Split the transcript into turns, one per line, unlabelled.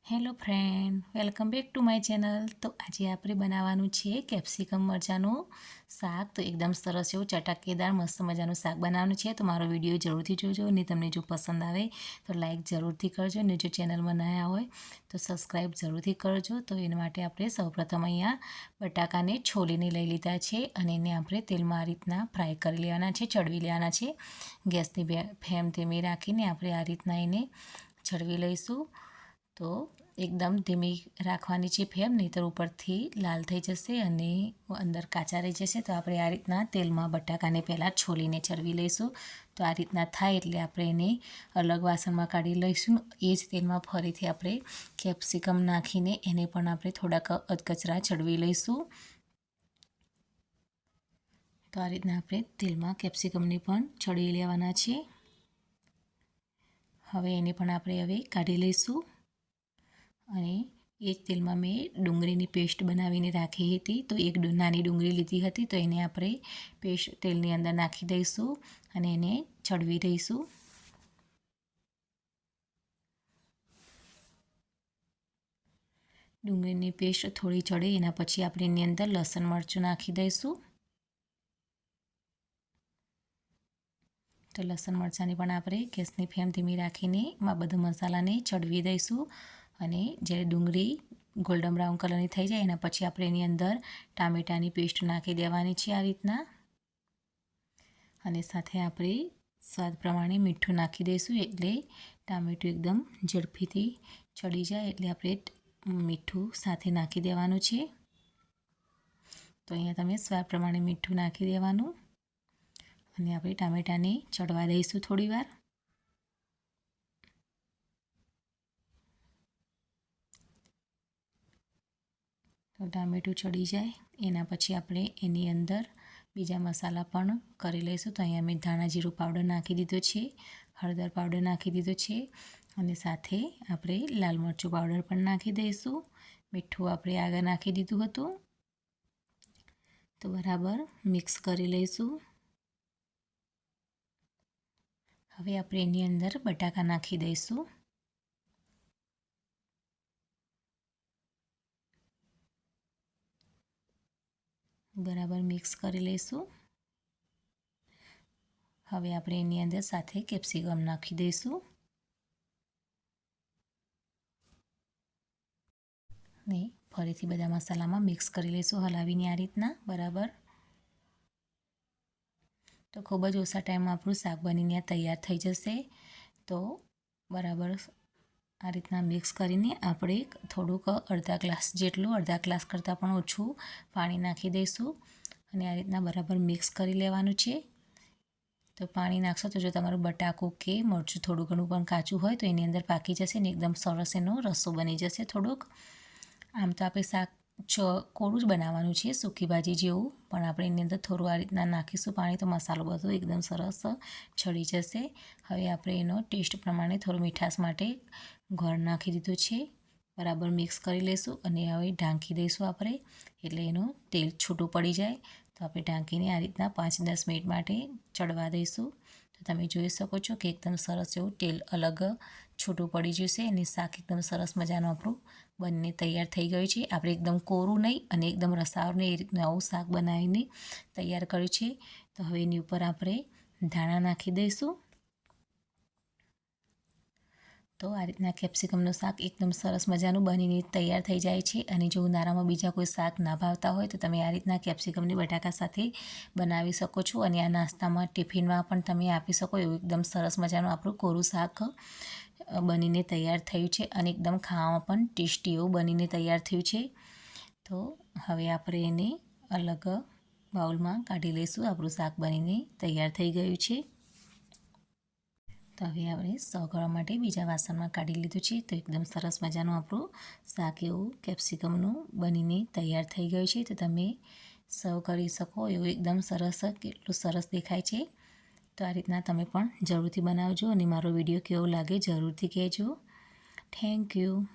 Hello friend, welcome back to my channel. તો આજે આપણે બનાવવાનું છે કેપ્સિકમ મરચાંનું શાક. તો એકદમ સરસ એવું ચટાકેદાર મસ્ત મજાનું શાક બનાવવાનું છે. તો મારો વિડીયો જરૂરથી જોજો અને તમને જો પસંદ આવે તો લાઈક જરૂરથી કરજો અને જો ચેનલમાં નયા હોય તો સબસ્ક્રાઈબ જરૂરથી કરજો. તો એના માટે આપણે સૌપ્રથમ અહીંયા બટાકાને છોલીને લઈ લીધા છે અને એને આપણે તેલમાં આ રીતના ફ્રાય કરી લેવાના છે, ચડવી લેવાના છે. ગેસની ફ્લેમ ધીમી રાખીને આપણે આ રીતના એને ચડવી લઈશું. તો એકદમ ધીમી રાખવાની છે ફ્લેમ, નહીંતર ઉપરથી લાલ થઈ જશે અને અંદર કાચા રહી જશે. તો આપણે આ રીતના તેલમાં બટાકાને પહેલાં છોલીને ચરવી લઈશું. તો આ રીતના થાય એટલે આપણે એને અલગ વાસણમાં કાઢી લઈશું. એ જ તેલમાં ફરીથી આપણે કેપ્સિકમ નાખીને એને પણ આપણે થોડાક અધકચરા ચડવી લઈશું. તો આ રીતના આપણે તેલમાં કેપ્સિકમને પણ ચડી લેવાના છે. હવે એને પણ આપણે હવે કાઢી લઈશું. અને એ જ તેલમાં મેં ડુંગળીની પેસ્ટ બનાવીને રાખી હતી. તો એક નાની ડુંગળી લીધી હતી, તો એને આપણે પેસ્ટ તેલની અંદર નાખી દઈશું અને એને ચડવી દઈશું. ડુંગળીની પેસ્ટ થોડી ચડે એના પછી આપણે એની અંદર લસણ મરચું નાખી દઈશું. તો લસણ મરચાંની પણ આપણે ગેસની ફ્લેમ ધીમી રાખીને બધા મસાલાને ચડવી દઈશું. અને જ્યારે ડુંગળી ગોલ્ડન બ્રાઉન કલરની થઈ જાય એના પછી આપણે એની અંદર ટામેટાની પેસ્ટ નાખી દેવાની છે આ રીતના. અને સાથે આપણે સ્વાદ પ્રમાણે મીઠું નાખી દઈશું, એટલે ટામેટું એકદમ ઝડપીથી ચડી જાય એટલે આપણે મીઠું સાથે નાખી દેવાનું છે. તો અહીંયા તમે સ્વાદ પ્રમાણે મીઠું નાખી દેવાનું અને આપણે ટામેટાને ચડવા દઈશું થોડી વાર. તો ટામેટું ચડી જાય એના પછી આપણે એની અંદર બીજા મસાલા પણ કરી લઈશું. તો અહીંયા મેં ધાણા જીરું પાવડર નાખી દીધો છે, હળદર પાવડર નાખી દીધો છે અને સાથે આપણે લાલ મરચું પાવડર પણ નાખી દઈશું. મીઠું આપણે આગળ નાખી દીધું હતું. તો બરાબર મિક્સ કરી લઈશું. હવે આપણે એની અંદર બટાકા નાખી દઈશું. બરાબર મિક્સ કરી લઈશું. હવે આપણે એની અંદર સાથે કેપ્સિકમ નાખી દઈશું ને ફરીથી બધા મસાલામાં મિક્સ કરી લઈશું હલાવીને આ રીતના બરાબર. તો ખૂબ જ ઓછા ટાઈમમાં આપણું શાક બનીને તૈયાર થઈ જશે. તો બરાબર આ રીતના મિક્સ કરીને આપણે થોડુંક અડધા ગ્લાસ કરતાં પણ ઓછું પાણી નાખી દઈશું અને આ રીતના બરાબર મિક્સ કરી લેવાનું છે. તો પાણી નાખશો તો જો તમારું બટાકું કે મરચું થોડું ઘણું પણ કાચું હોય તો એની અંદર પાકી જશે ને એકદમ સરસ એનો રસો બની જશે થોડુંક. આમ તો આપણે શાક કોરું જ બનાવવાનું છે, સૂકી ભાજી જેવું, પણ આપણે એની અંદર થોડું આ રીતના નાખીશું પાણી તો મસાલો બધો એકદમ સરસ ચડી જશે. હવે આપણે એનો ટેસ્ટ પ્રમાણે થોડું મીઠાશ માટે ગોળ નાખી દીધું છે. બરાબર મિક્સ કરી લઈશું અને હવે ઢાંકી દઈશું આપણે, એટલે એનું તેલ છૂટું પડી જાય. તો આપણે ઢાંકીને આ રીતના 5-10 મિનિટ માટે ચડવા દઈશું. તો તમે જોઈ શકો છો કે એકદમ સરસ એવું તેલ અલગ છૂટું પડી જશે અને શાક એકદમ સરસ મજાનું આપણું બનીને તૈયાર થઈ ગયું છે. આપણે એકદમ કોરું નહીં અને એકદમ રસાળ નહીં, એ રીતનું આવું શાક બનાવીને તૈયાર કર્યું છે. તો હવે એની ઉપર આપણે ધાણા નાખી દઈશું. તો આ રીતના કેપ્સિકમનું શાક એકદમ સરસ મજાનું બનીને તૈયાર થઈ જાય છે. અને જો ઉનાળામાં બીજા કોઈ શાક ના ભાવતા હોય તો તમે આ રીતના કેપ્સિકમની બટાકા સાથે બનાવી શકો છો અને આ નાસ્તામાં ટિફિનમાં પણ તમે આપી શકો એવું એકદમ સરસ મજાનું આપણું કોરું શાક બનીને તૈયાર થયું છે અને એકદમ ખાવામાં પણ ટેસ્ટી એવું બનીને તૈયાર થયું છે. તો હવે આપણે એને અલગ બાઉલમાં કાઢી લઈશું. આપણું શાક બનીને તૈયાર થઈ ગયું છે. તો હવે આપણે સર્વ કરવા માટે બીજા વાસણમાં કાઢી લીધું છે. તો એકદમ સરસ મજાનું આપણું શાક એવું કેપ્સિકમનું બનીને તૈયાર થઈ ગયું છે. તો તમે સર્વ કરી શકો એવું એકદમ સરસ, કેટલું સરસ દેખાય છે. તો આ રીતના તમે પણ જરૂરથી બનાવજો અને મારો વિડીયો કેવો લાગે જરૂરથી કહેજો. Thank you.